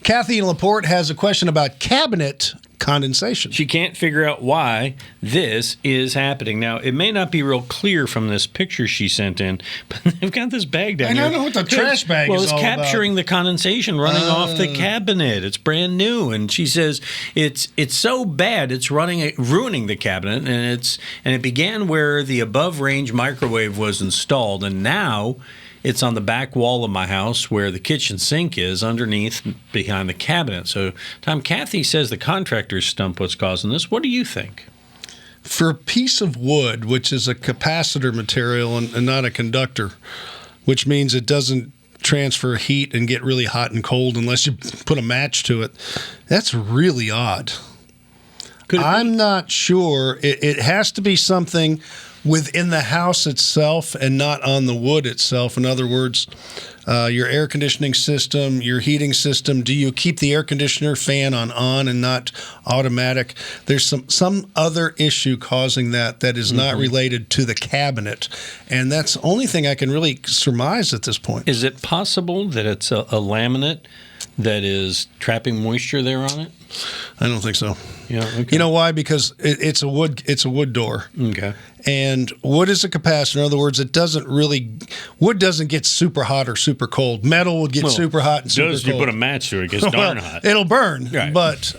Kathy in LaPorte has a question about cabinet condensation. She can't figure out why this is happening. Now, it may not be real clear from this picture she sent in, but they've got this bag down here. I don't know what the trash bag is all about. Well, it's capturing the condensation running off the cabinet. It's brand new, and she says it's so bad it's ruining the cabinet, and it began where the above-range microwave was installed, and now it's on the back wall of my house where the kitchen sink is, underneath, behind the cabinet. So, Tom, Kathy says the contractor's stump what's causing this. What do you think? For a piece of wood, which is a capacitor material and not a conductor, which means it doesn't transfer heat and get really hot and cold unless you put a match to it, that's really odd. I'm not sure. It has to be something within the house itself and not on the wood itself. In other words, your air conditioning system, your heating system, do you keep the air conditioner fan on and not automatic? There's some other issue causing that is not related to the cabinet, and that's the only thing I can really surmise at this point. Is it possible that it's a laminate that is trapping moisture there on it? I don't think so. Yeah, okay. You know why? Because it's a wood door. Okay. And wood is a capacitor. In other words, wood doesn't get super hot or super cold. Metal would get super hot and super cold. You put a match to it, it gets darn hot. It'll burn, right. But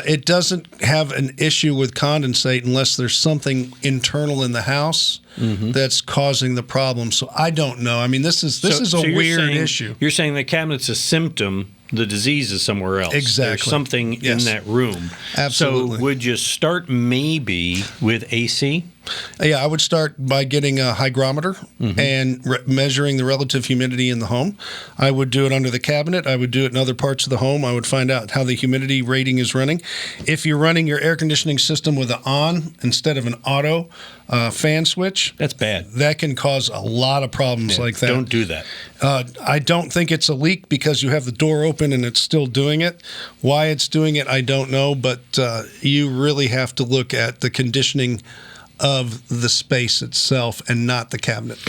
it doesn't have an issue with condensate unless there's something internal in the house that's causing the problem. So I don't know. I mean, this is a weird issue. You're saying the cabinet's a symptom. The disease is somewhere else. Exactly. There's something in that room. Absolutely. So would you start maybe with AC? Yeah, I would start by getting a hygrometer and measuring the relative humidity in the home. I would do it under the cabinet. I would do it in other parts of the home. I would find out how the humidity rating is running. If you're running your air conditioning system with an on instead of an auto fan switch, that's bad. That can cause a lot of problems like that. Don't do that. I don't think it's a leak because you have the door open and it's still doing it. Why it's doing it, I don't know, but you really have to look at the conditioning of the space itself and not the cabinet.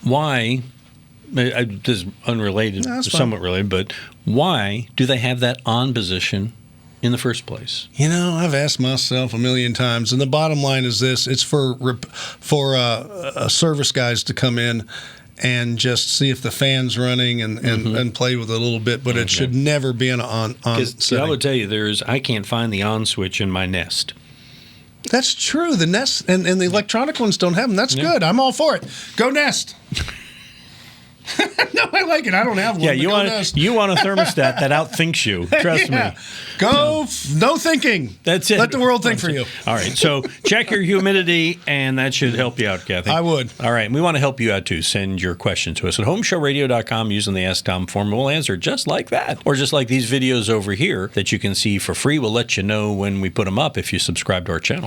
Why? This is unrelated, somewhat related, but why do they have that on position in the first place? You know, I've asked myself a million times, and the bottom line is this: it's for service guys to come in and just see if the fan's running and play with it a little bit, but it should never be on setting. I would tell you, I can't find the on switch in my Nest. That's true. The Nest and the electronic ones don't have them. That's good. I'm all for it. Go Nest. No, I like it. I don't have one. Yeah, you want a thermostat that outthinks you. Trust me. Go. No thinking. That's it. Let the world think for you. All right. So check your humidity, and that should help you out, Kathy. I would. All right. And we want to help you out, too. Send your question to us at HomeShowRadio.com using the Ask Tom form. We'll answer just like that. Or just like these videos over here that you can see for free. We'll let you know when we put them up if you subscribe to our channel.